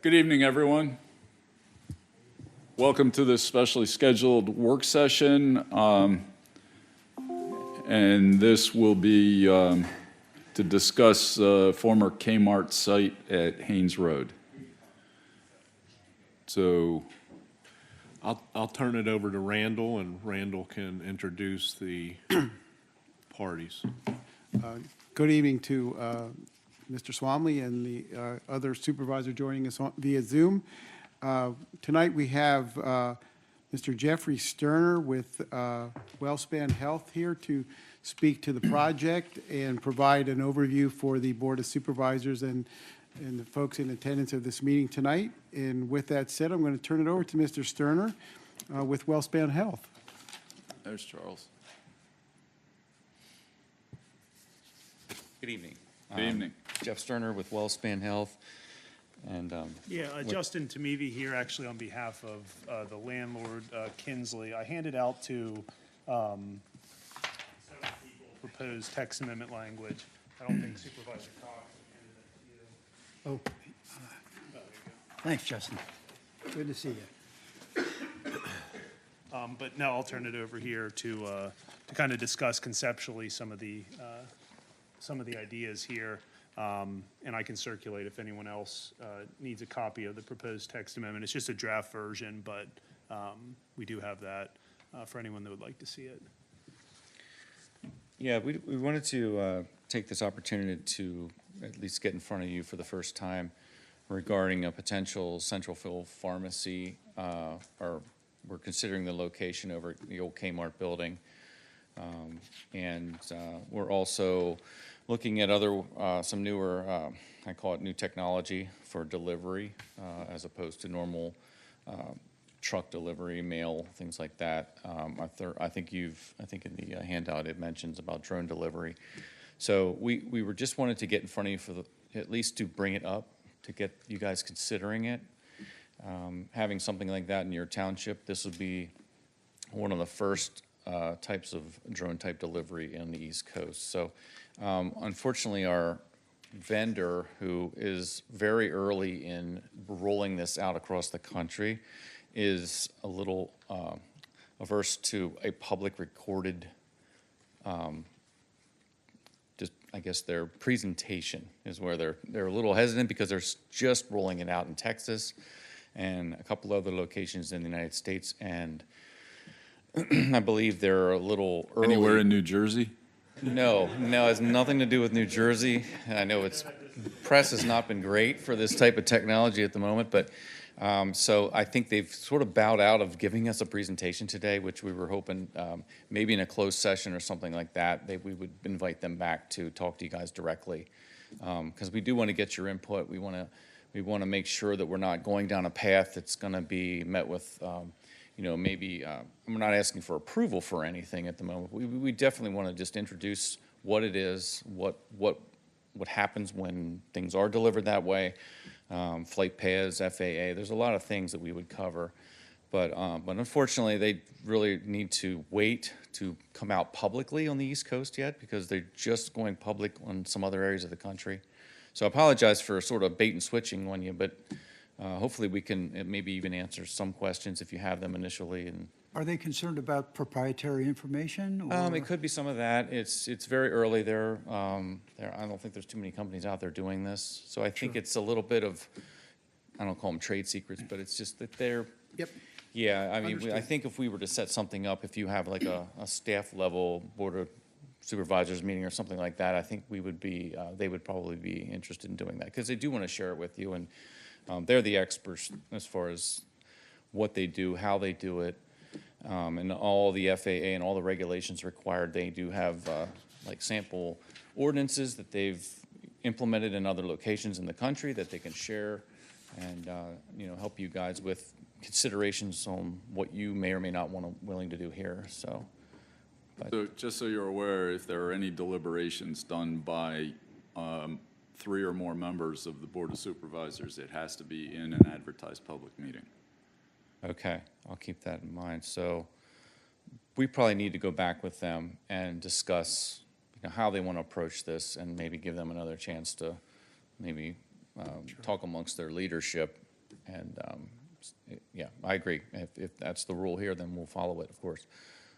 Good evening, everyone. Welcome to this specially scheduled work session. And this will be to discuss former Kmart site at Haynes Road. So I'll turn it over to Randall, and Randall can introduce the parties. Good evening to Mr. Swamley and the other supervisor joining us via Zoom. Tonight we have Mr. Jeffrey Sterner with WellSpan Health here to speak to the project and provide an overview for the Board of Supervisors and the folks in attendance of this meeting tonight. And with that said, I'm going to turn it over to Mr. Sterner with WellSpan Health. there's Charles. Good evening. Good evening. Jeff Sterner with WellSpan Health. And Justin Tamevi here, actually on behalf of the landlord, Kinsley. I handed out to 7 people proposed text amendment language. I don't think Supervisor Cox handed it to you. Thanks, Justin. Good to see you. But no, I'll turn it over here to kind of discuss conceptually some of the ideas here. And I can circulate if anyone else needs a copy of the proposed text amendment. It's just a draft version, but we do have that for anyone that would like to see it. yeah, we wanted to take this opportunity to at least get in front of you for the first time regarding a potential central fill pharmacy, or we're considering the location over at the old Kmart building. And we're also looking at other, some newer, I call it new technology for delivery, as opposed to normal truck delivery, mail, things like that. I think in the handout it mentions about drone delivery. So we were just wanted to get in front of you for at least to bring it up, to get you guys considering it. Having something like that in your township, this would be one of the first types of drone type delivery in the East Coast. So unfortunately, our vendor, who is very early in rolling this out across the country, is a little averse to a public recorded, just I guess their presentation is where they're a little hesitant, because they're just rolling it out in Texas and a couple other locations in the United States, and I believe they're a little early. Anywhere in New Jersey? No, it has nothing to do with New Jersey. I know press has not been great for this type of technology at the moment, but so I think they've sort of bowed out of giving us a presentation today, which we were hoping maybe in a closed session or something like that, we would invite them back to talk to you guys directly, because we do want to get your input. We want to make sure that we're not going down a path that's going to be met with maybe we're not asking for approval for anything at the moment. We definitely want to just introduce what it is, what happens when things are delivered that way, flight paths, FAA. There's a lot of things that we would cover, but unfortunately, they really need to wait to come out publicly on the East Coast yet, because they're just going public on some other areas of the country. So I apologize for sort of bait and switching on you, but hopefully we can maybe even answer some questions if you have them initially. And Are they concerned about proprietary information? Or? it could be some of that. It's very early there. I don't think there's too many companies out there doing this. So I think it's a little bit of, I don't call them trade secrets, but it's just that they're. Yep. Yeah, I mean, Understood. I think if we were to set something up, if you have like a staff level board of supervisors meeting or something like that, I think we would be, they would probably be interested in doing that, because they do want to share it with you, and they're the experts as far as what they do, how they do it, and all the FAA and all the regulations required. They do have like sample ordinances that they've implemented in other locations in the country that they can share, and help you guys with considerations on what you may or may not willing to do here. So Just so you're aware, if there are any deliberations done by 3 or more members of the Board of Supervisors, it has to be in an advertised public meeting. Okay, I'll keep that in mind. So we probably need to go back with them and discuss how they want to approach this, and maybe give them another chance to maybe talk amongst their leadership And, yeah, I agree. If that's the rule here, then we'll follow it, of course.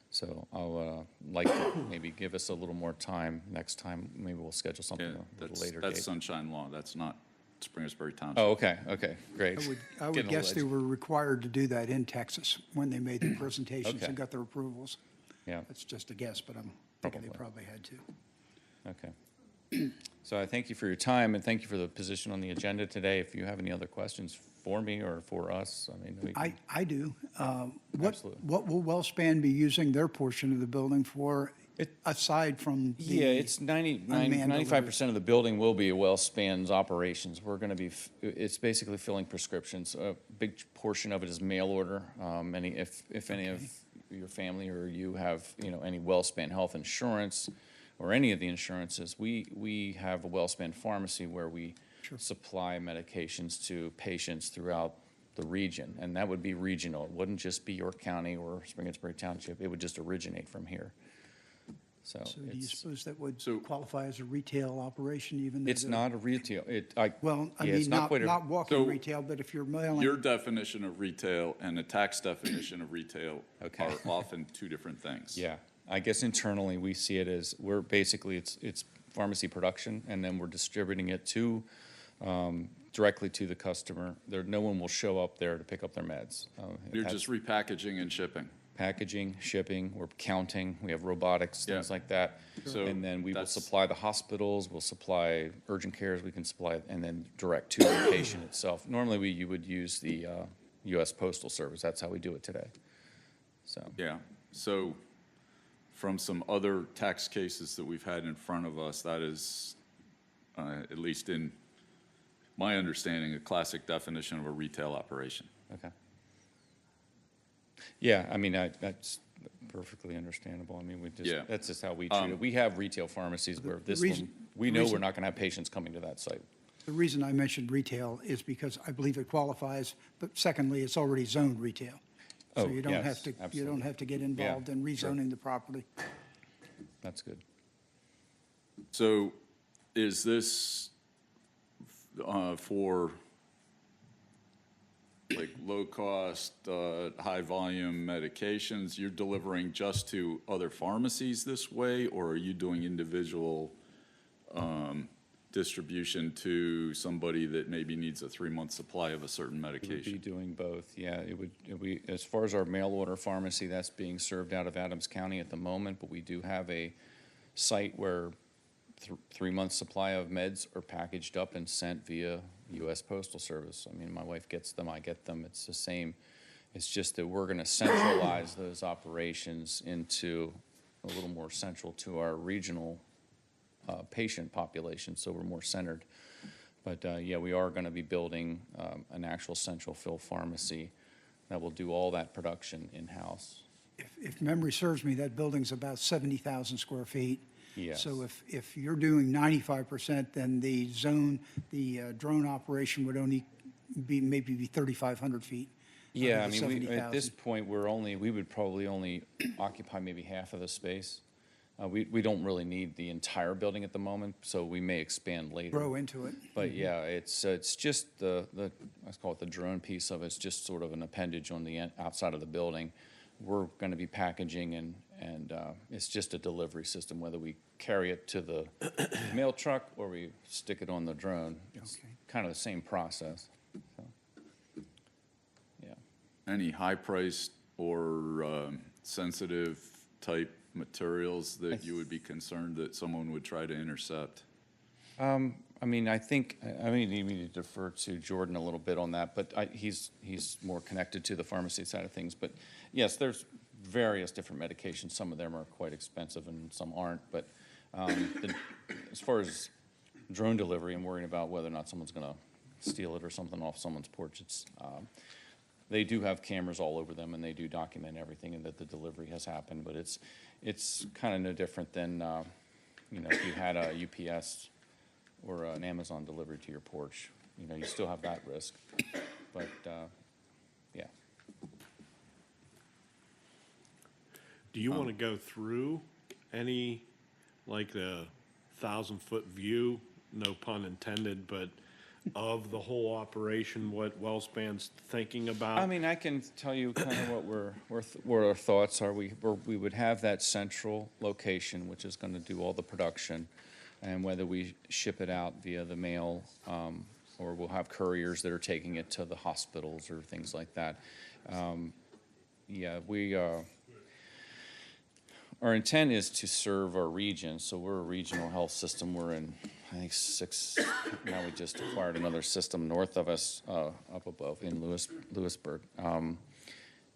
So I'll like to maybe give us a little more time next time. Maybe we'll schedule something Yeah, a little that's, later that's date. Sunshine Law. That's not Springersbury Township. Oh, okay, great. I would Getting a little guess they were required to do that in Texas when they made their presentations Okay. and got their approvals. Yeah, That's just a guess, but I'm thinking they Probably. probably had to. okay. So I thank you for your time, and thank you for the position on the agenda today. If you have any other questions for me or for us, I mean, we can. I do. Absolutely. What will Wellspan be using their portion of the building for, It- aside from the? Yeah, it's 95% of the building will be Wellspan's operations. We're going to be, it's basically filling prescriptions. A big portion of it is mail order. If any of your family or you have, any Wellspan health insurance or any of the insurances, we have a Wellspan pharmacy where we supply medications to patients throughout the region, and that would be regional. It wouldn't just be York County or Springersbury Township. It would just originate from here. So So do you it's, suppose that would So- qualify as a retail operation even though? it's not a retail, Well, I yeah, it's mean, not not, quite a- not walking So- retail, but if you're mailing. Your definition of retail and the tax definition of retail Okay. are often two different things. Yeah, I guess internally, we see it as, we're basically, it's pharmacy production, and then we're distributing it to, directly to the customer. No one will show up there to pick up their meds. You're just repackaging and shipping. Packaging, shipping, we're counting, we have robotics, things Yeah. like that. So And then we will that's- supply the hospitals, we'll supply urgent cares, we can supply, and then direct to the patient itself. Normally, you would use the US Postal Service, that's how we do it today. So, Yeah, so from some other tax cases that we've had in front of us, that is, at least in my understanding, a classic definition of a retail operation. okay. Yeah, I mean, that's perfectly understandable. I mean, Yeah. that's just how we treat it. We have retail pharmacies where this reason- one, we the know we're reason- not gonna have patients coming to that site. The reason I mentioned retail is because I believe it qualifies, but secondly, it's already zoned retail. So Oh, you don't yes, have to, you absolutely. don't have to get involved in sure. rezoning the property. That's good. So is this for like low-cost, high-volume medications? You're delivering just to other pharmacies this way, or are you doing individual distribution to somebody that maybe needs a 3-month supply of a certain We would be medication? doing both, yeah. As far as our mail order pharmacy, that's being served out of Adams County at the moment, but we do have a site where 3 months supply of meds are packaged up and sent via US Postal Service. I mean, my wife gets them, I get them, it's the same. It's just that we're gonna centralize those operations into a little more central to our regional patient population, so we're more centered. But, yeah, we are gonna be building an actual central fill pharmacy that will do all that production in-house. If memory serves me, that building's about 70,000 square feet. Yes. So if you're doing 95%, then the drone operation would only maybe be 3,500 feet. Yeah, I out of the mean, at this 70,000. point, we would probably only occupy maybe half of the space. We don't really need the entire building at the moment, so we may expand later. Grow into it. But yeah, it's just let's call it the drone piece of it. It's just sort of an appendage on the outside of the building. We're going to be packaging and it's just a delivery system, whether we carry it to the mail truck or we stick it on the drone. It's Okay. kind of the same process. So, yeah. Any high-priced or sensitive type materials that you would be concerned that someone would try to intercept? I mean, I think, I may need to defer to Jordan a little bit on that, but he's more connected to the pharmacy side of things. But yes, there's various different medications. Some of them are quite expensive and some aren't. But as far as drone delivery and worrying about whether or not someone's going to steal it or something off someone's porch, they do have cameras all over them and they do document everything and that the delivery has happened. But it's kind of no different than, if you had a UPS or an Amazon delivered to your porch. You still have that risk. But, yeah. Do you want to go through any, like the 1,000-foot view, no pun intended, but of the whole operation, what WellSpan's thinking about? I mean, I can tell you kind of what our thoughts are. We would have that central location, which is going to do all the production, and whether we ship it out via the mail, or we'll have couriers that are taking it to the hospitals or things like that. Yeah, our intent is to serve our region, so we're a regional health system. We're in, I think, 6, now we just acquired another system north of us, up above in Lewisburg.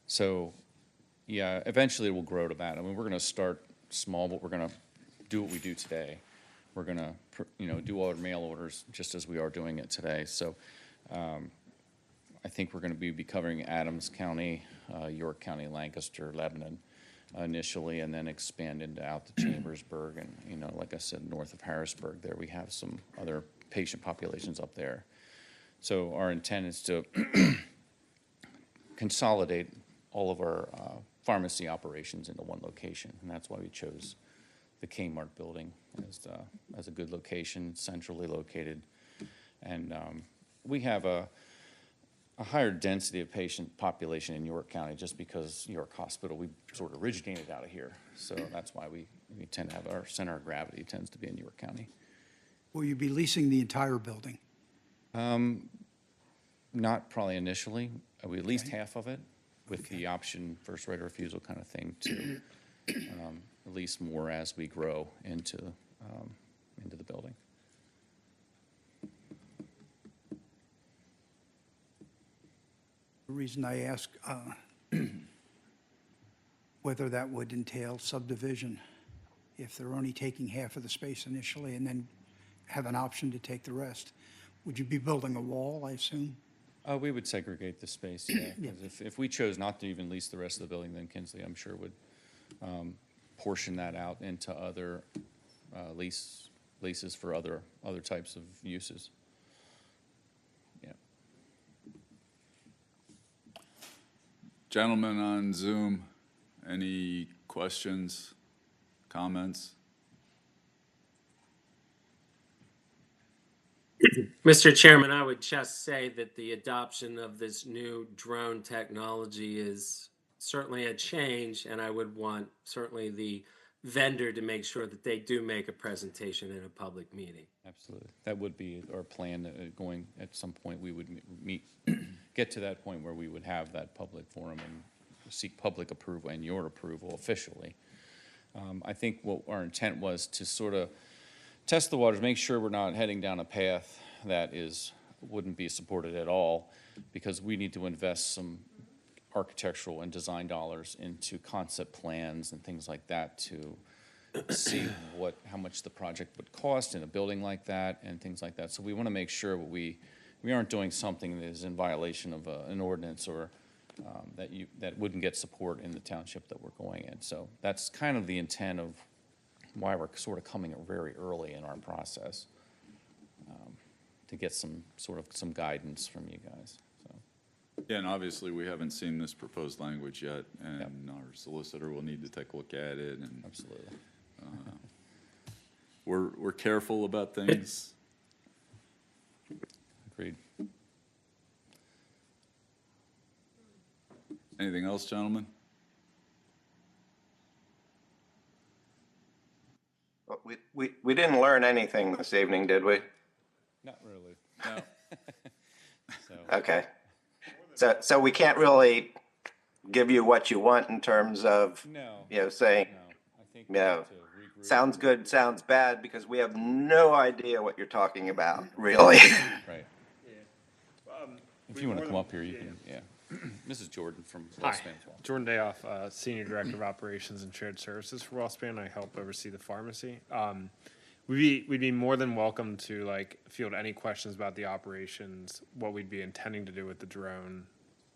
So, yeah, eventually it will grow to that. I mean, we're going to start small, but we're going to do what we do today. We're going to, do all our mail orders just as we are doing it today. So, I think we're going to be covering Adams County, York County, Lancaster, Lebanon initially, and then expand into out to Chambersburg, and like I said, north of Harrisburg. There we have some other patient populations up there. So our intent is to consolidate all of our pharmacy operations into one location, and that's why we chose the Kmart building as a good location, centrally located, and we have a higher density of patient population in York County just because York Hospital, we sort of originated out of here. So that's why we tend to have our center of gravity tends to be in York County. Will you be leasing the entire building? Not probably initially. We leased half of it with the option, first right of refusal kind of thing to lease more as we grow into the building. The reason I ask whether that would entail subdivision, if they're only taking half of the space initially and then have an option to take the rest. Would you be building a wall, I assume? We would segregate the space, yeah. 'Cause if we chose not to even lease the rest of the building, then Kinsley, I'm sure, would portion that out into other leases for other types of uses. Yeah. Gentlemen on Zoom, any questions, comments? Mr. Chairman, I would just say that the adoption of this new drone technology is certainly a change, and I would want certainly the vendor to make sure that they do make a presentation in a public meeting. Absolutely. That would be our plan, going at some point, we would get to that point where we would have that public forum and seek public approval and your approval officially. I think what our intent was to sort of test the waters, make sure we're not heading down a path that wouldn't be supported at all, because we need to invest some architectural and design dollars into concept plans and things like that to see how much the project would cost in a building like that and things like that. So we want to make sure we aren't doing something that is in violation of an ordinance or that wouldn't get support in the township that we're going in. So that's kind of the intent of why we're sort of coming very early in our process, to get some guidance from you guys. So. Yeah, and obviously, we haven't seen this proposed language yet, and our solicitor will need to take a look at it, and Absolutely. we're careful about things. Agreed. Anything else, gentlemen? We didn't learn anything this evening, did we? Not really. No. So, Okay. So we can't really give you what you want in terms of, no. saying, No. I think we Yeah. need to regroup. sounds good, sounds bad, because we have no idea what you're talking about, really. Right. If you want to come up here, you can, yeah. This is Jordan from Hi, WellSpan as well. Jordan Dayoff, Senior Director of Operations and Shared Services for WellSpan. I help oversee the pharmacy. We'd be more than welcome to field any questions about the operations, what we'd be intending to do with the drone,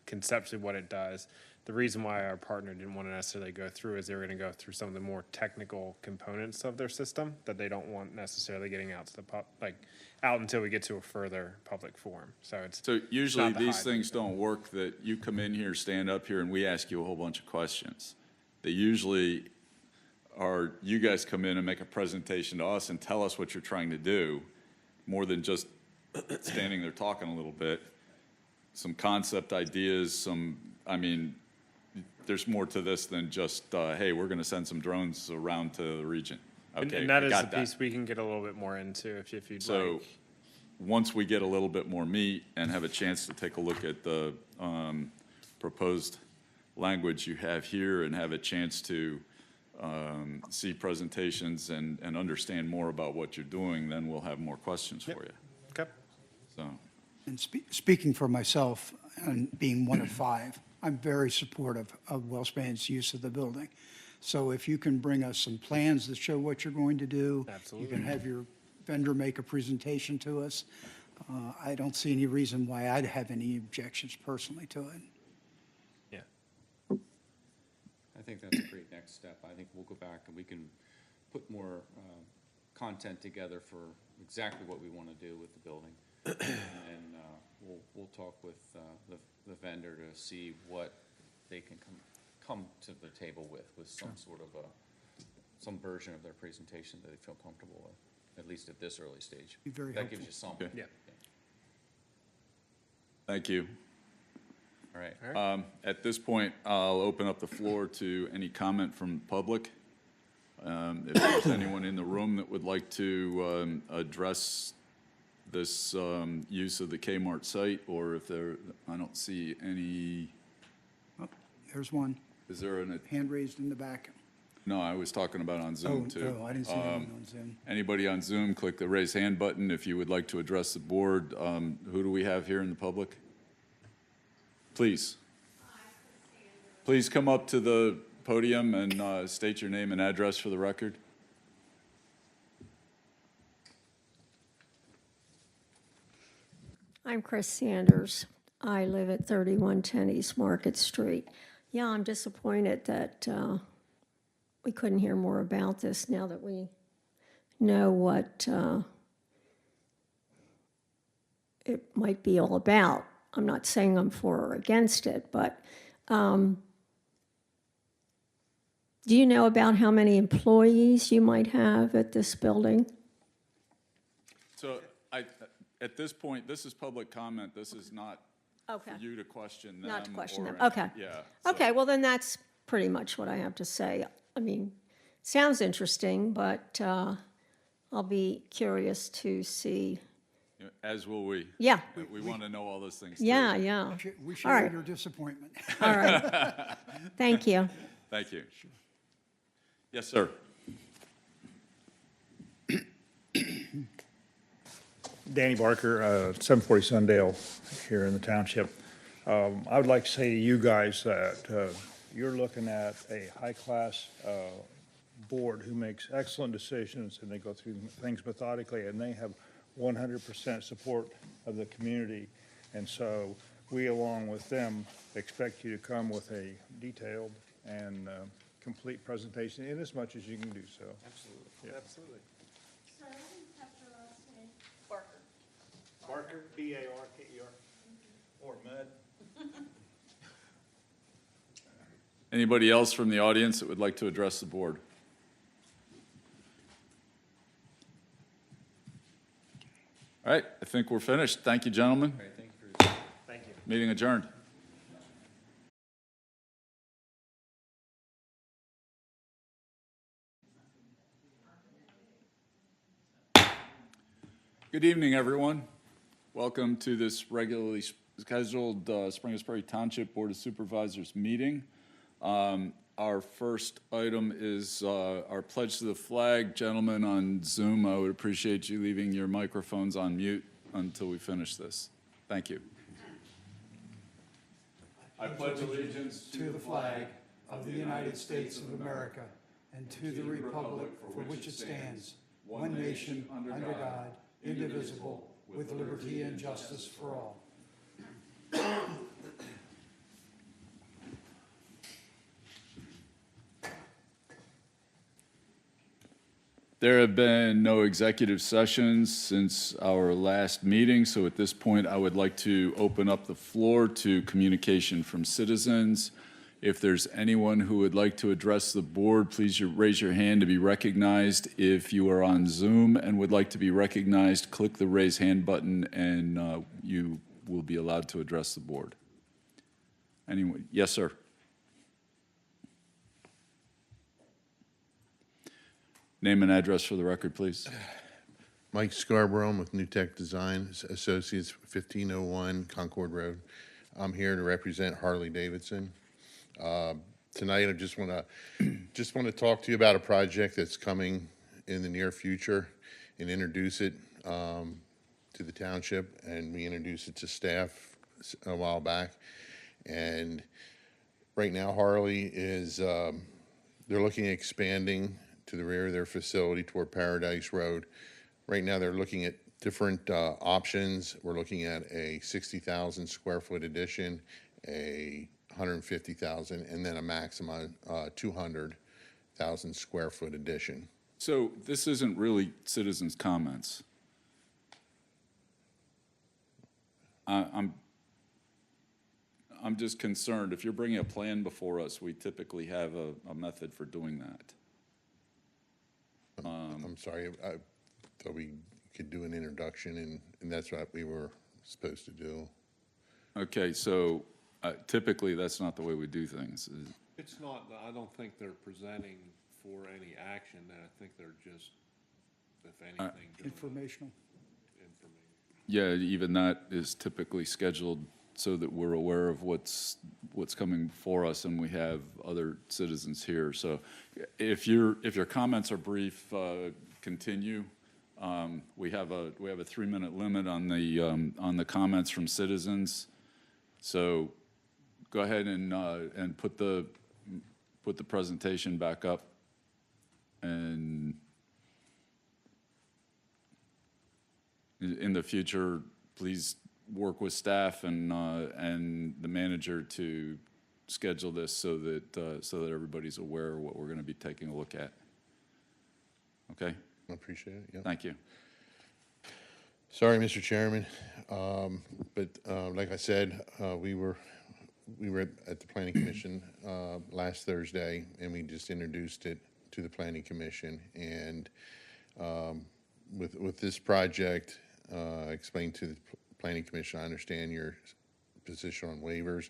conceptually what it does. The reason why our partner didn't want to necessarily go through is they were going to go through some of the more technical components of their system that they don't want necessarily getting out to the out until we get to a further public forum. So Usually, not the these high things don't work that you come in here, stand up here, and we ask you a whole bunch of questions. They usually are, you guys come in and make a presentation to us and tell us what you're trying to do, more than just standing there talking a little bit, some concept ideas, there's more to this than just, hey, we're going to send some drones around to the region. Okay, And that I is the got that. piece we can get a little bit more into if you'd So, like. once we get a little bit more meat and have a chance to take a look at the proposed language you have here and have a chance to see presentations and understand more about what you're doing, then we'll have more questions for you. Okay. So, And speaking for myself, and being one of five, I'm very supportive of WellSpan's use of the building. So if you can bring us some plans that show what you're going to do. Absolutely. You can have your vendor make a presentation to us. I don't see any reason why I'd have any objections personally to it. Yeah. I think that's a great next step. I think we'll go back and we can put more content together for exactly what we want to do with the building. And we'll talk with the vendor to see what they can come to the table with some sort of some version of their presentation that they feel comfortable with, at least at this early stage. Be very That gives helpful. you something. Okay. Yeah. thank you. All right. At this point, I'll open up the floor to any comment from the public. If there's anyone in the room that would like to address this use of the Kmart site, or if I don't see any, There's one, is there hand raised in the back. no, I was talking about on Oh, Zoom too. I didn't see anyone on Zoom. Anybody on Zoom, click the raise hand button if you would like to address the board. Who do we have here in the public? Please. Please come up to the podium and state your name and address for the record. I'm Chris Sanders. I live at 3110 East Market Street. Yeah, I'm disappointed that we couldn't hear more about this now that we know what it might be all about. I'm not saying I'm for or against it, but do you know about how many employees you might have at this building? So at this point, this is public comment. This is not Okay. for you to question them. Not to question them. or- Okay. Yeah. so- Okay, well, then that's pretty much what I have to say. I mean, sounds interesting, but I'll be curious to see. As will we. Yeah, We want to know all those things too. yeah, yeah. We All share right. your disappointment. All right. Thank you. Thank you. Yes, sir. Danny Barker, 740 Sundale here in the township. I would like to say to you guys that you're looking at a high-class board who makes excellent decisions, and they go through things methodically, and they have 100% support of the community. And so we, along with them, expect you to come with a detailed and complete presentation in as much as you can do so. Absolutely. Absolutely. Barker, B-A-R-K-E-R, or Mud. Anybody else from the audience that would like to address the board? All right, I think we're finished. Thank you, gentlemen. All right, thank you for your Thank you. Meeting adjourned. Good evening, everyone. Welcome to this regularly scheduled Spring Prairie Township Board of Supervisors meeting. Our first item is our pledge to the flag. Gentlemen on Zoom, I would appreciate you leaving your microphones on mute until we finish this. Thank you. I pledge allegiance To the flag of the United States of America and to the republic for which it stands, one nation, under God, indivisible, with liberty and justice for all. There have been no executive sessions since our last meeting, so at this point, I would like to open up the floor to communication from citizens. If there's anyone who would like to address the board, please raise your hand to be recognized. If you are on Zoom and would like to be recognized, click the raise hand button and you will be allowed to address the board. Anyone? Yes, sir. Name and address for the record, please. Mike Scarborough, I'm with New Tech Design Associates, 1501 Concord Road. I'm here to represent Harley Davidson. Tonight, I just want to talk to you about a project that's coming in the near future and introduce it to the township, and we introduced it to staff a while back. And right now, Harley is they're looking at expanding to the rear of their facility toward Paradise Road. Right now, they're looking at different options. We're looking at a 60,000 square foot addition, a 150,000, and then a maximum 200,000 square foot addition. So this isn't really citizens' comments. I'm just concerned. If you're bringing a plan before us, we typically have a method for doing that. I'm sorry, I thought we could do an introduction, and that's what we were supposed to do. Okay, so typically that's not the way we do things. It's not, I don't think they're presenting for any action. I think they're just, if anything, doing Informational. information. Yeah, even that is typically scheduled so that we're aware of what's coming before us, and we have other citizens here. So if your comments are brief, continue. We have a 3-minute limit on the comments from citizens. So go ahead and put the presentation back up, and in the future, please work with staff and the manager to schedule this so that everybody's aware of what we're going to be taking a look at. Okay? I appreciate it, yeah. Thank you. Sorry, Mr. Chairman, but like I said, we were at the Planning Commission last Thursday, and we just introduced it to the Planning Commission. And with this project, explained to the Planning Commission, I understand your position on waivers.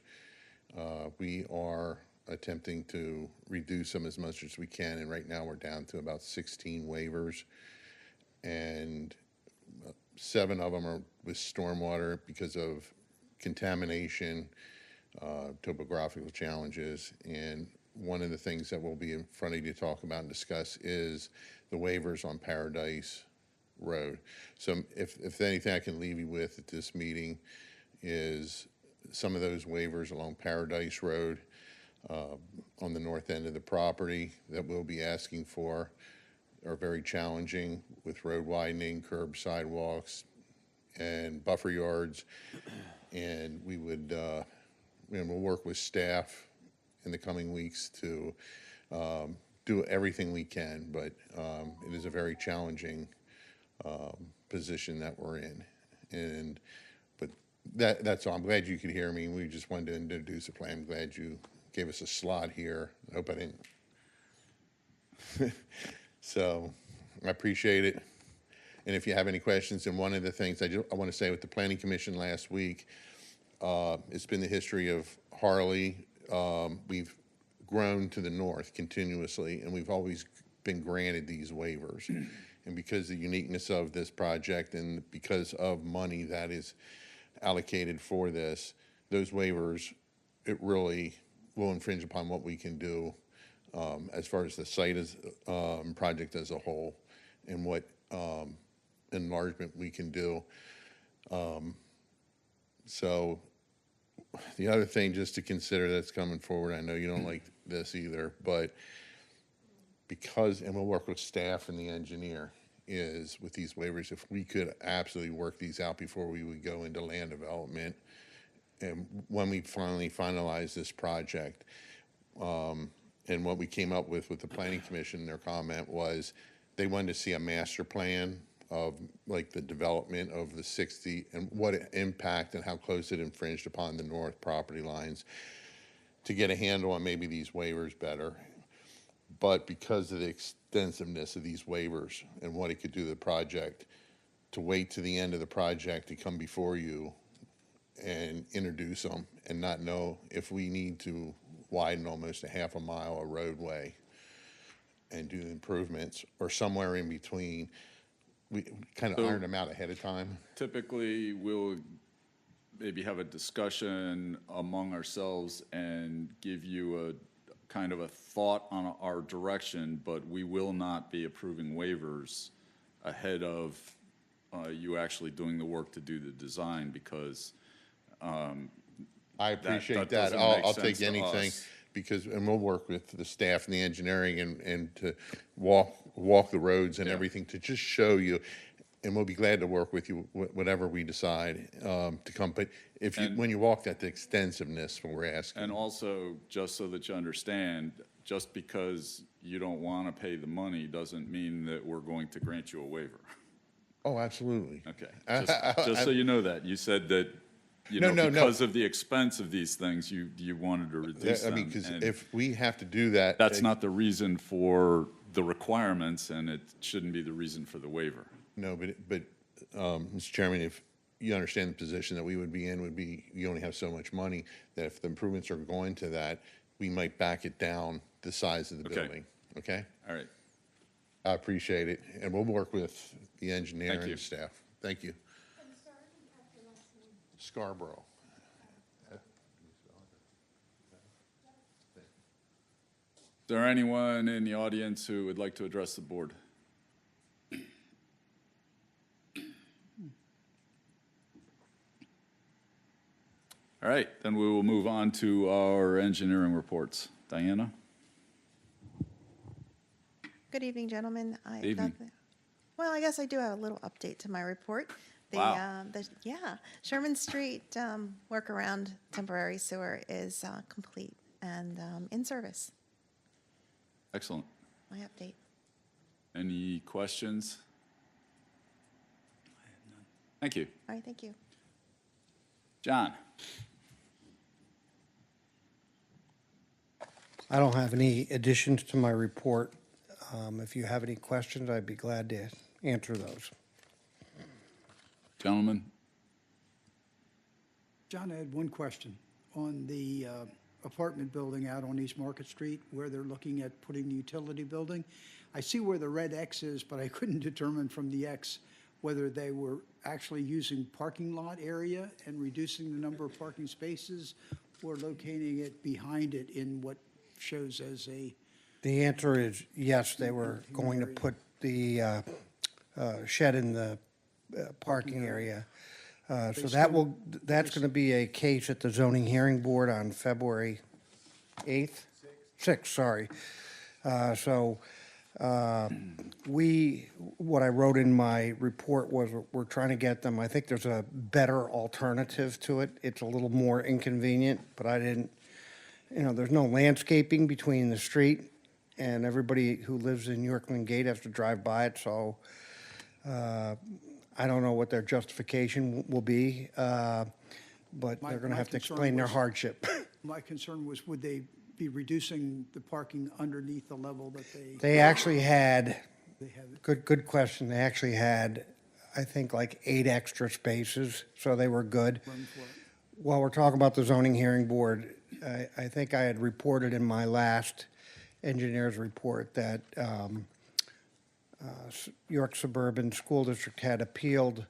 We are attempting to reduce them as much as we can, and right now we're down to about 16 waivers, and 7 of them are with stormwater because of contamination, topographical challenges, and one of the things that we'll be in front of you to talk about and discuss is the waivers on Paradise Road. So if anything I can leave you with at this meeting is some of those waivers along Paradise Road on the north end of the property that we'll be asking for are very challenging with road widening, curb sidewalks, and buffer yards. And we would, and we'll work with staff in the coming weeks to do everything we can, but it is a very challenging position that we're in. But that's all. I'm glad you could hear me. We just wanted to introduce a plan. I'm glad you gave us a slot here. I hope I didn't. So I appreciate it. And if you have any questions, and one of the things I want to say with the Planning Commission last week, it's been the history of Harley. We've grown to the north continuously, and we've always been granted these waivers. And because of the uniqueness of this project and because of money that is allocated for this, those waivers, it really will infringe upon what we can do as far as the site as project as a whole, and what enlargement we can do. So the other thing just to consider that's coming forward, I know you don't like this either, but because, and we'll work with staff and the engineer, is with these waivers, if we could absolutely work these out before we would go into land development, and when we finally finalize this project, and what we came up with the Planning Commission, their comment was they wanted to see a master plan of like the development of the 60 and what it impact and how close it infringed upon the north property lines. to get a handle on maybe these waivers better. But because of the extensiveness of these waivers and what it could do to the project, to wait to the end of the project to come before you and introduce them and not know if we need to widen almost a half a mile of roadway and do improvements or somewhere in between, we kind of iron them out ahead of time. Typically, we'll maybe have a discussion among ourselves and give you a kind of a thought on our direction, but we will not be approving waivers ahead of you actually doing the work to do the design, because I appreciate that. doesn't make I'll sense take to anything us. because, and we'll work with the staff and the engineering and to walk the roads and Yeah. everything to just show you. And we'll be glad to work with you, whatever we decide to come. But if you, when you walk that, the extensiveness, what we're asking. And also, just so that you understand, just because you don't want to pay the money doesn't mean that we're going to grant you a waiver. Oh, absolutely. Okay, just so you know that. You said that, you No, know, no, no. because of the expense of these things, you wanted to reduce I them. mean, because and if we have to do that. that's not the reason for the requirements, and it shouldn't be the reason for the waiver. No, but, Mr. Chairman, if you understand the position that we would be in, would be, you only have so much money, that if the improvements are going to that, we might back it down the size of the Okay. building, okay? All right, I appreciate it, and we'll work with the engineer Thank and you. the staff. Thank you. Scarborough. is there anyone in the audience who would like to address the board? All right, then we will move on to our engineering reports. Diana? Good evening, gentlemen. Evening. Well, I guess I do have a little update to my report. Wow. Sherman Street workaround temporary sewer is complete and in service. Excellent. My update. Any questions? Thank you. All right, thank you. John? I don't have any additions to my report. If you have any questions, I'd be glad to answer those. Gentlemen? John, I had one question. On the apartment building out on East Market Street, where they're looking at putting the utility building, I see where the red X is, but I couldn't determine from the X whether they were actually using parking lot area and reducing the number of parking spaces, or locating it behind it in what shows as a... The answer is yes, they were going to put the shed in the parking area. So that's going to be a case at the zoning hearing board on February 8th? 6th, sorry. What I wrote in my report was we're trying to get them, I think there's a better alternative to it. It's a little more inconvenient, but I didn't, there's no landscaping between the street, and everybody who lives in Yorkland Gate has to drive by it, so I don't know what their justification will be, but they're going to have to explain their hardship. My concern was, would they be reducing the parking underneath the level that they? They actually had, They have, good question, they actually had, I think, like 8 extra spaces, so they were good. room for it. While we're talking about the zoning hearing board, I think I had reported in my last engineer's report that York Suburban School District had appealed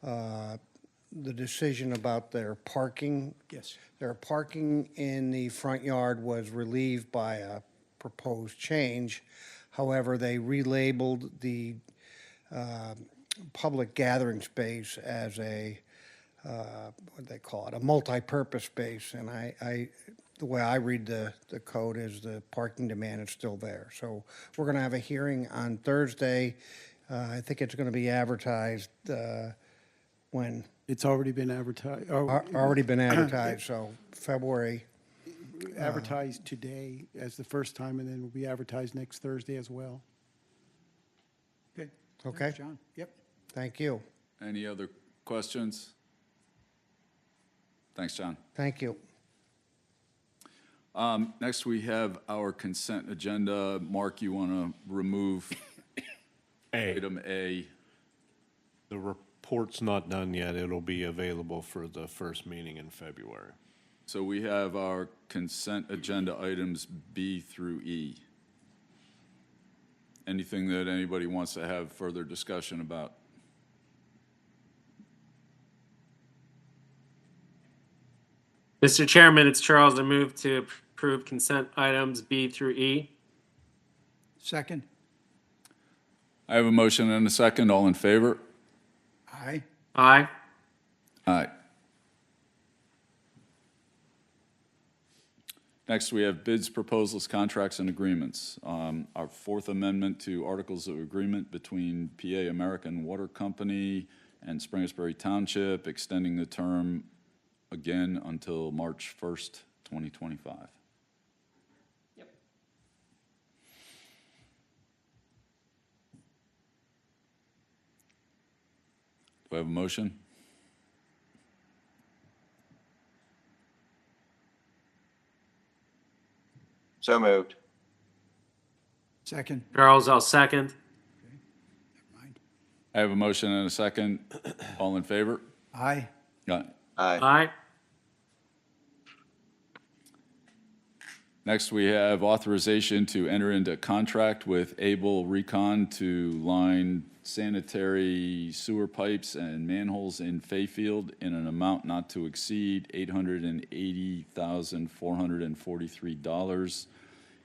the decision about their parking. Yes. Their parking in the front yard was relieved by a proposed change. However, they relabeled the public gathering space as a, what do they call it, a multi-purpose space. And the way I read the code is the parking demand is still there. So we're going to have a hearing on Thursday. I think it's going to be advertised when? It's already been advertised. Already been advertised, so February. Advertised today as the first time, and then will be advertised next Thursday as well. Okay. Okay. Thanks, John. Yep. Thank you. Any other questions? Thanks, John. Thank you. Next, we have our consent agenda. Mark, you want to remove A, item A? the report's not done yet. It'll be available for the first meeting in February. So we have our consent agenda items B through E. Anything that anybody wants to have further discussion about? Mr. Chairman, it's Charles. I move to approve consent items B through E. Second? I have a motion and a second. All in favor? Aye. Aye. Aye. Next, we have bids, proposals, contracts, and agreements. Our fourth amendment to Articles of Agreement between PA American Water Company and Springersbury Township, extending the term again until March 1st, 2025. Yep. Do I have a motion? So moved. Second? Charles, I'll second. Never mind. I have a motion and a second. All in favor? Aye. Aye. Aye. Aye. Next, we have authorization to enter into contract with Able Recon to line sanitary sewer pipes and manholes in Fayfield in an amount not to exceed $880,443.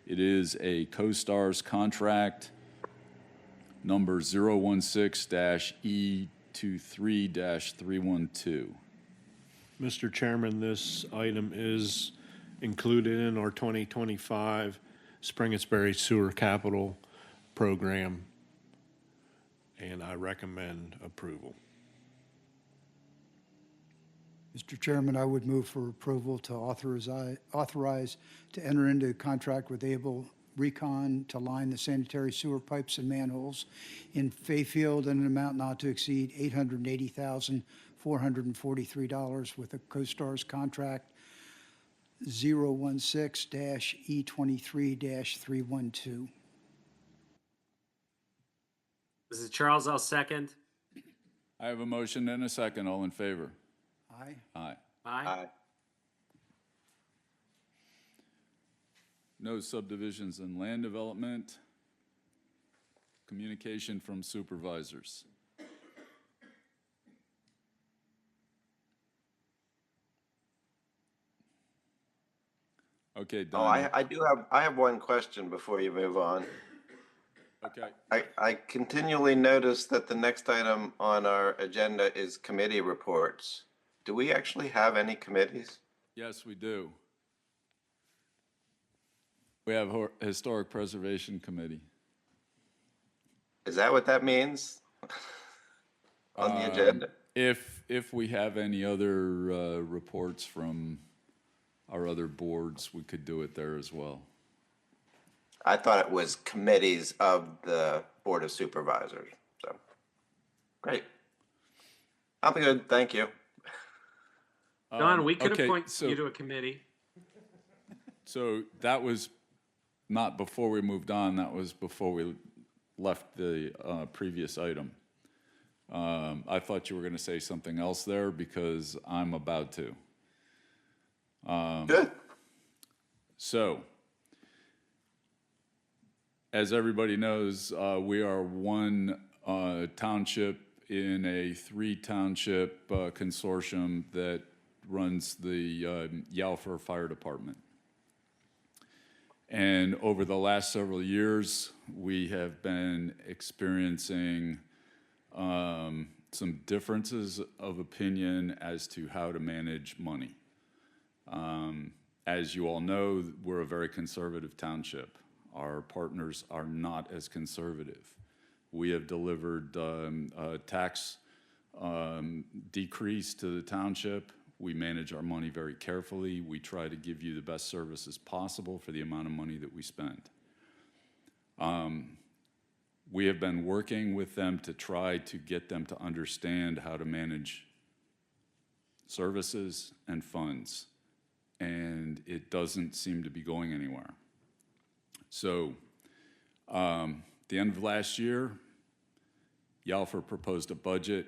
It is a CoStarz contract number 016-E23-312. Mr. Chairman, this item is included in our 2025 Springersbury Sewer Capital Program, and I recommend approval. Mr. Chairman, I would move for approval to authorize to enter into a contract with Able Recon to line the sanitary sewer pipes and manholes in Fayfield in an amount not to exceed $880,443 with a CoStarz contract 016-E23-312. This is Charles, I'll second. I have a motion and a second. All in favor? Aye. Aye. Aye. No subdivisions and land development. Communication from supervisors. Okay, Oh, Donnie. I have one question before you move on. Okay. I continually notice that the next item on our agenda is committee reports. Do we actually have any committees? Yes, we do. We have Historic Preservation Committee. Is that what that means? On the agenda? If we have any other reports from our other boards, we could do it there as well. I thought it was committees of the Board of Supervisors, so, great. I'm good, thank you. Don, we could okay, appoint so- you to a committee. So that was not before we moved on, that was before we left the previous item. I thought you were going to say something else there because I'm about to. Good. So, as everybody knows, we are one township in a three-township consortium that runs the Yalfur Fire Department. And over the last several years, we have been experiencing some differences of opinion as to how to manage money. As you all know, we're a very conservative township. Our partners are not as conservative. We have delivered a tax decrease to the township. We manage our money very carefully. We try to give you the best services possible for the amount of money that we spend. We have been working with them to try to get them to understand how to manage services and funds and it doesn't seem to be going anywhere. So, the end of last year, Yalfer proposed a budget.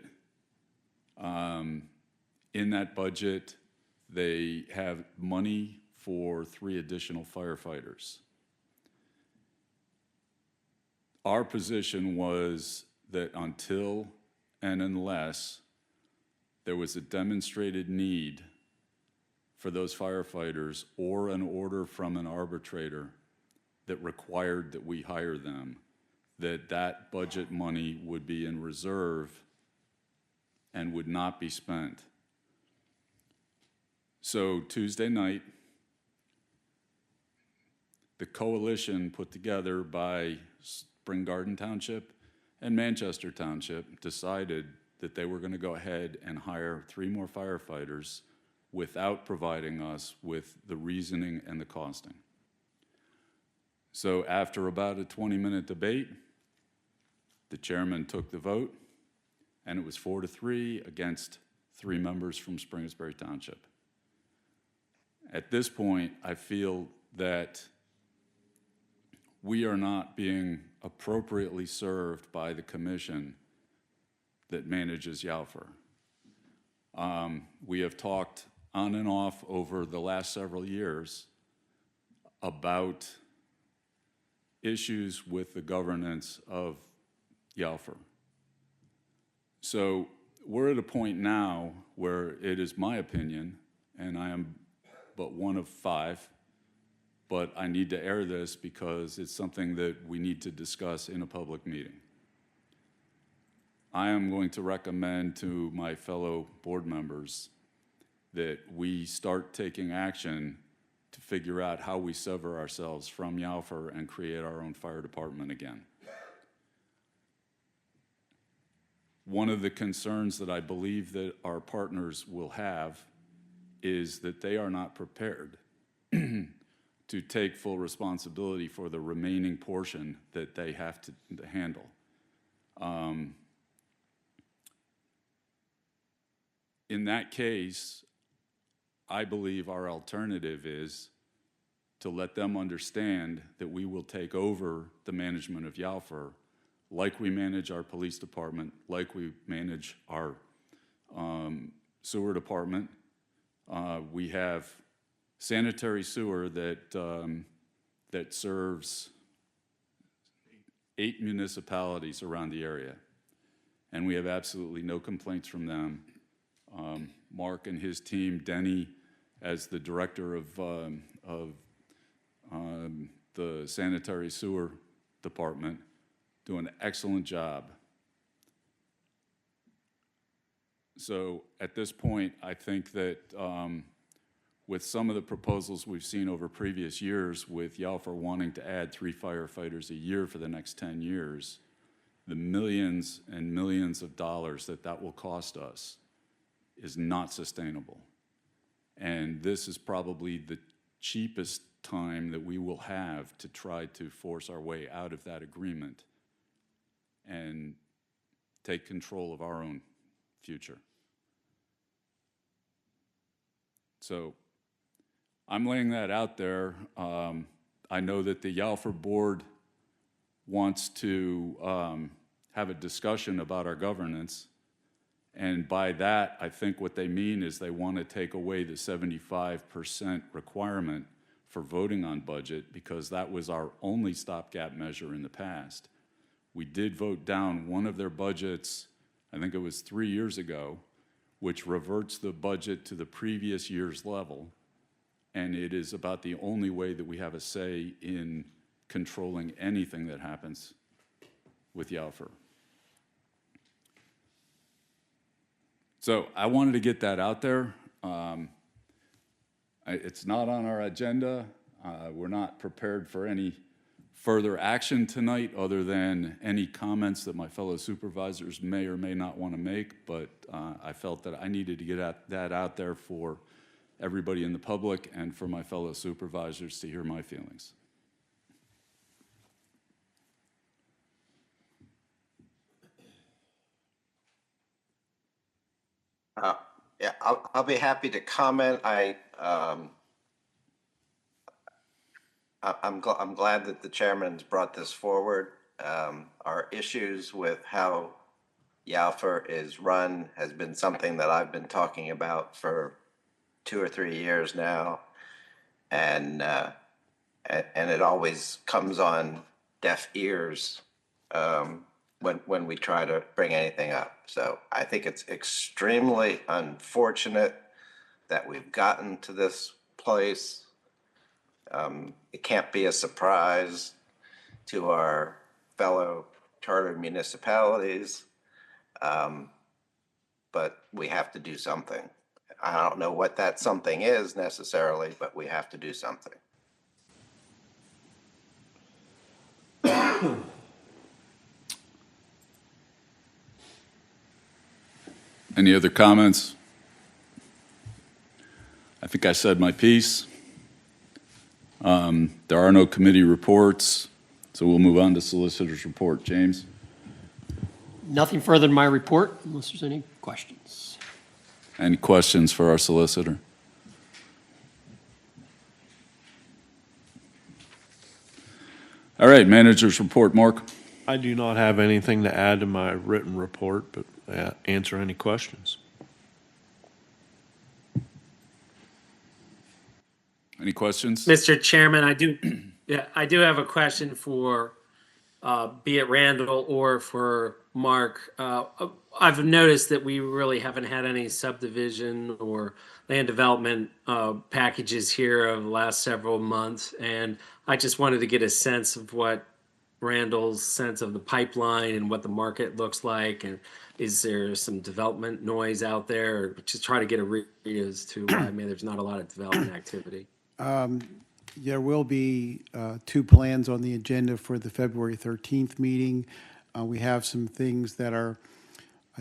In that budget, they have money for 3 additional firefighters. Our position was that until and unless there was a demonstrated need for those firefighters or an order from an arbitrator that required that we hire them, that budget money would be in reserve and would not be spent. So Tuesday night, the coalition put together by Spring Garden Township and Manchester Township decided that they were going to go ahead and hire 3 more firefighters without providing us with the reasoning and the costing. So after about a 20-minute debate, the chairman took the vote, and it was 4-3 against 3 members from Springersbury Township. At this point, I feel that we are not being appropriately served by the commission that manages Yalfer. We have talked on and off over the last several years about issues with the governance of Yalfer. So we're at a point now where it is my opinion, and I am but one of 5, but I need to air this because it's something that we need to discuss in a public meeting. I am going to recommend to my fellow board members that we start taking action to figure out how we sever ourselves from Yalfer and create our own fire department again. One of the concerns that I believe that our partners will have is that they are not prepared to take full responsibility for the remaining portion that they have to handle. In that case, I believe our alternative is to let them understand that we will take over the management of Yalfer like we manage our police department, like we manage our sewer department. We have sanitary sewer that serves 8 municipalities around the area, and we have absolutely no complaints from them. Mark and his team, Denny, as the director of the sanitary sewer department, do an excellent job. So at this point, I think that with some of the proposals we've seen over previous years, with Yalfer wanting to add 3 firefighters a year for the next 10 years, the millions and millions of dollars that will cost us is not sustainable. And this is probably the cheapest time that we will have to try to force our way out of that agreement and take control of our own future. So I'm laying that out there. I know that the Yalfer board wants to have a discussion about our governance. And by that, I think what they mean is they want to take away the 75% requirement for voting on budget, because that was our only stopgap measure in the past. We did vote down one of their budgets, I think it was 3 years ago, which reverts the budget to the previous year's level. And it is about the only way that we have a say in controlling anything that happens with Yalfer. So I wanted to get that out there. It's not on our agenda. We're not prepared for any further action tonight other than any comments that my fellow supervisors may or may not want to make, but I felt that I needed to get that out there for everybody in the public and for my fellow supervisors to hear my feelings. Yeah, I'll be happy to comment. I'm glad that the chairman's brought this forward. Our issues with how Yalfa is run has been something that I've been talking about for 2 or 3 years now. And it always comes on deaf ears when we try to bring anything up. So I think it's extremely unfortunate that we've gotten to this place. It can't be a surprise to our fellow chartered municipalities, but we have to do something. I don't know what that something is necessarily, but we have to do something. Any other comments? I think I said my piece. There are no committee reports, so we'll move on to solicitor's report. James? Nothing further in my report, unless there's any questions. Any questions for our solicitor? All right, manager's report. Mark? I do not have anything to add to my written report, but answer any questions. Any questions? Mr. Chairman, I do have a question for be it Randall or for Mark. I've noticed that we really haven't had any subdivision or land development packages here over the last several months, and I just wanted to get a sense of what Randall's sense of the pipeline and what the market looks like, and is there some development noise out there, or just try to get a read as to why there's not a lot of development activity. There will be 2 plans on the agenda for the February 13th meeting. We have some things that I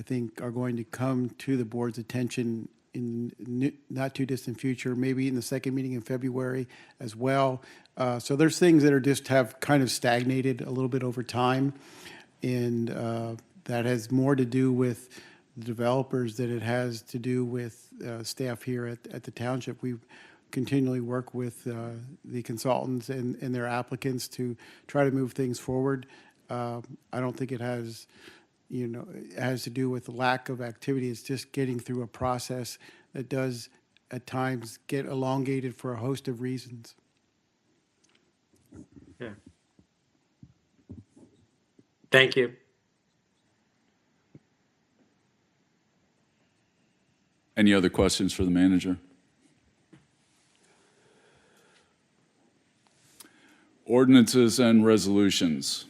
think are going to come to the board's attention in not too distant future, maybe in the second meeting in February as well. So there's things that are just have kind of stagnated a little bit over time, and that has more to do with the developers than it has to do with staff here at the township. We continually work with the consultants and their applicants to try to move things forward. I don't think it has, it has to do with the lack of activity. It's just getting through a process that does at times get elongated for a host of reasons. Yeah. Thank you. Any other questions for the manager? Ordinances and resolutions.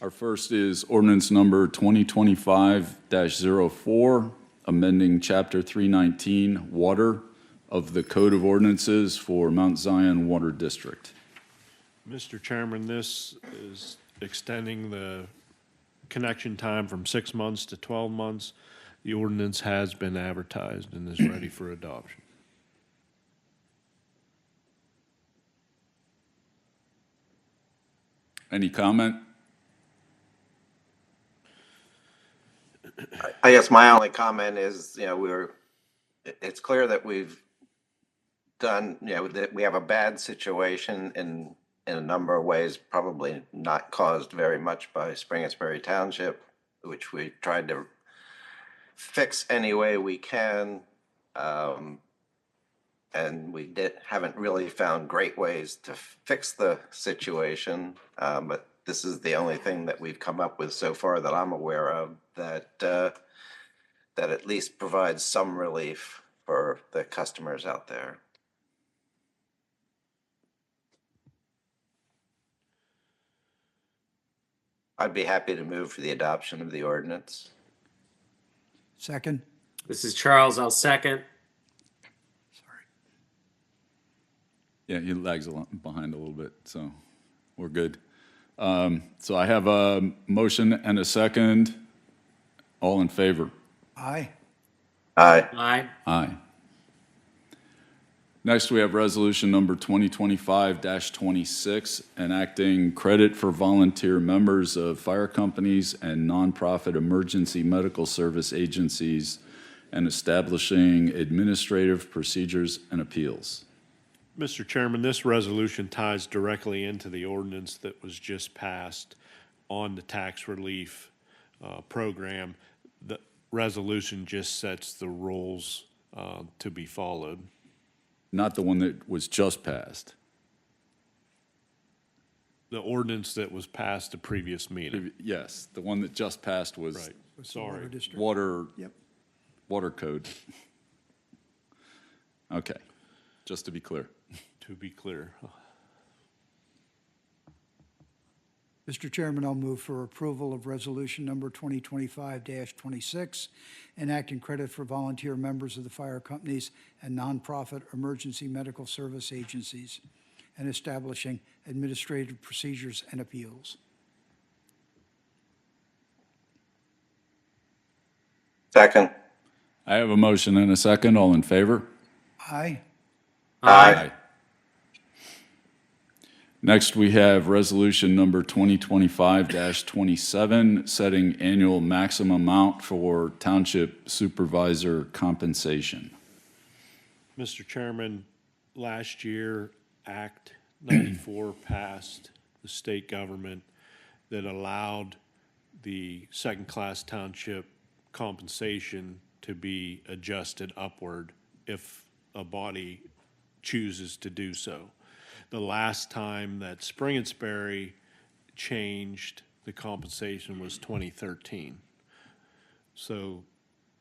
Our first is ordinance number 2025-04, amending Chapter 319, Water of the Code of Ordinances for Mount Zion Water District. Mr. Chairman, this is extending the connection time from 6 months to 12 months. The ordinance has been advertised and is ready for adoption. Any comment? I guess my only comment is, it's clear that we've done, that we have a bad situation in a number of ways, probably not caused very much by Springersbury Township, which we tried to fix any way we can. And we haven't really found great ways to fix the situation. But this is the only thing that we've come up with so far that I'm aware of that at least provides some relief for the customers out there. I'd be happy to move for the adoption of the ordinance. Second? This is Charles. I'll second. Yeah, he lags behind a little bit, so we're good. So I have a motion and a second. All in favor? Aye. Aye. Aye. Aye. Next, we have resolution number 2025-26, enacting credit for volunteer members of fire companies and nonprofit emergency medical service agencies and establishing administrative procedures and appeals. Mr. Chairman, this resolution ties directly into the ordinance that was just passed on the tax relief program. The resolution just sets the rules to be followed. Not the one that was just passed. The ordinance that was passed the previous meeting. Yes, the one that just passed was Right, sorry. water, Yep. water code. Okay, just to be clear. To be clear. Mr. Chairman, I'll move for approval of resolution number 2025-26, enacting credit for volunteer members of the fire companies and nonprofit emergency medical service agencies, and establishing administrative procedures and appeals. Second. I have a motion and a second. All in favor? Aye. Aye. Next, we have resolution number 2025-27, setting annual maximum amount for township supervisor compensation. Mr. Chairman, last year, Act 94 passed the state government that allowed the second-class township compensation to be adjusted upward if a body chooses to do so. The last time that Spring and Sperry changed the compensation was 2013. So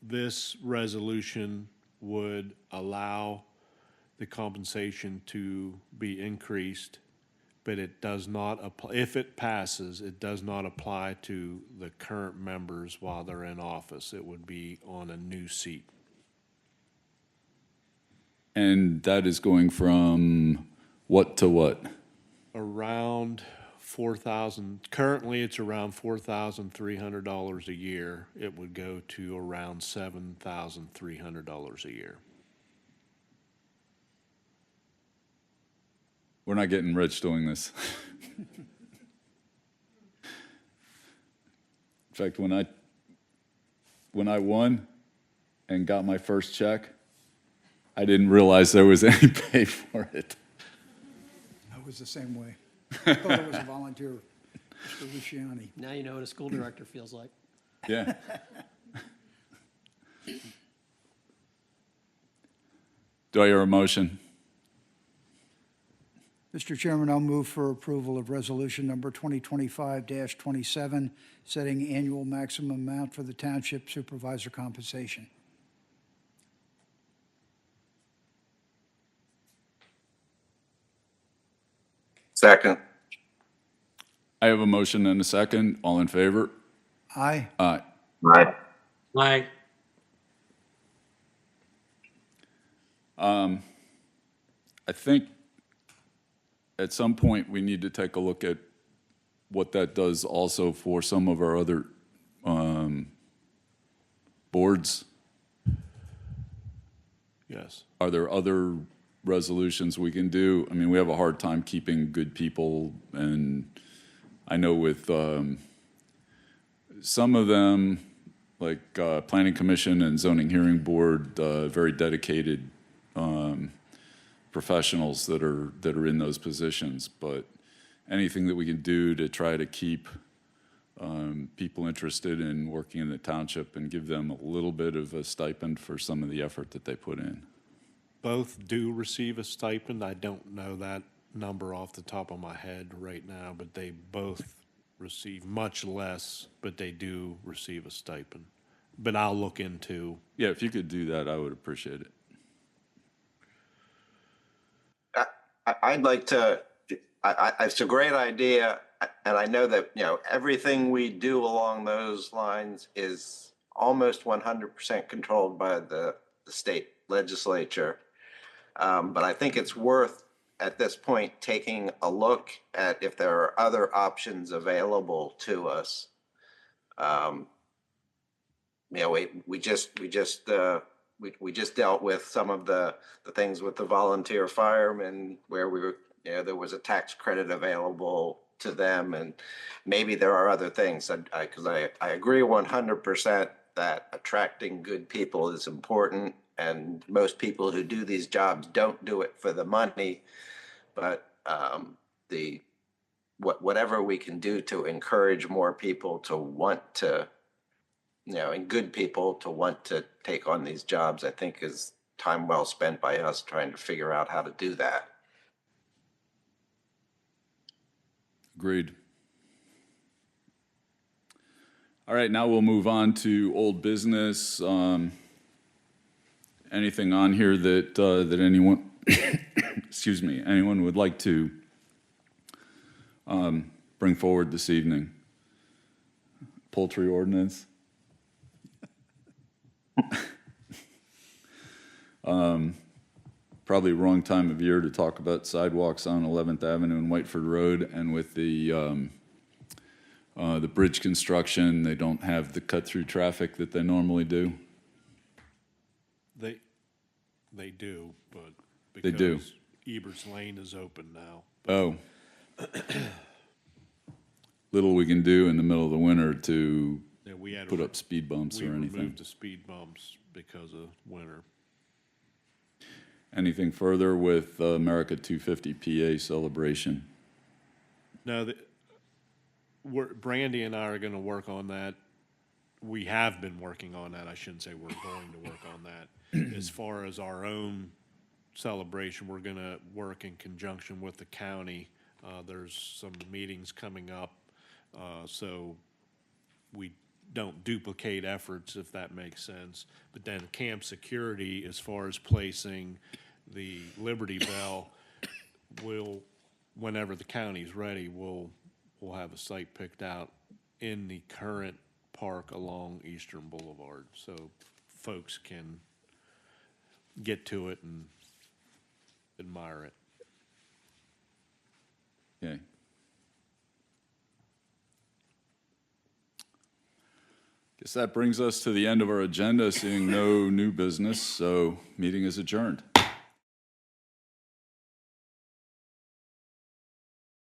this resolution would allow the compensation to be increased, but it does not apply, if it passes, it does not apply to the current members while they're in office. It would be on a new seat. And that is going from what to what? Around 4,000, currently it's around $4,300 a year. It would go to around $7,300 a year. We're not getting rich doing this. In fact, when I won and got my first check, I didn't realize there was any pay for it. I was the same way. I thought it was a volunteer, Mr. Luciani. Now you know what a school director feels like. Yeah. Do I hear a motion? Mr. Chairman, I'll move for approval of resolution number 2025-27, setting annual maximum amount for the township supervisor compensation. Second. I have a motion and a second. All in favor? Aye. Aye. Aye. Aye. I think at some point we need to take a look at what that does also for some of our other boards. Yes. Are there other resolutions we can do? I mean, we have a hard time keeping good people, and I know with some of them, like Planning Commission and Zoning Hearing Board, very dedicated professionals that are in those positions. But anything that we can do to try to keep people interested in working in the township and give them a little bit of a stipend for some of the effort that they put in. Both do receive a stipend. I don't know that number off the top of my head right now, but they both receive much less, but they do receive a stipend. But I'll look into. Yeah, if you could do that, I would appreciate it. I'd like to, it's a great idea, and I know that, everything we do along those lines is almost 100% controlled by the state legislature. But I think it's worth, at this point, taking a look at if there are other options available to us. We just dealt with some of the things with the volunteer firemen where there was a tax credit available to them, and maybe there are other things. Because I agree 100% that attracting good people is important, and most people who do these jobs don't do it for the money, but whatever we can do to encourage more people to want to, and good people to want to take on these jobs, I think is time well spent by us trying to figure out how to do that. Agreed. All right, now we'll move on to old business. Anything on here that anyone, excuse me, anyone would like to bring forward this evening? Poultry ordinance? Probably wrong time of year to talk about sidewalks on 11th Avenue and Whiteford Road, and with the bridge construction, they don't have the cut-through traffic that they normally do. They do, but They do. because Ebert's Lane is open now. Oh. Little we can do in the middle of the winter to Yeah, we had put up speed bumps we or anything. removed the speed bumps because of winter. Anything further with America 250 PA celebration? No, Brandy and I are going to work on that. We have been working on that. I shouldn't say we're going to work on that. As far as our own celebration, we're going to work in conjunction with the county. There's some meetings coming up, so we don't duplicate efforts, if that makes sense. But then camp security, as far as placing the Liberty Bell, whenever the county's ready, we'll have a site picked out in the current park along Eastern Boulevard, so folks can get to it and admire it. Okay. Guess that brings us to the end of our agenda, seeing no new business, so meeting is adjourned.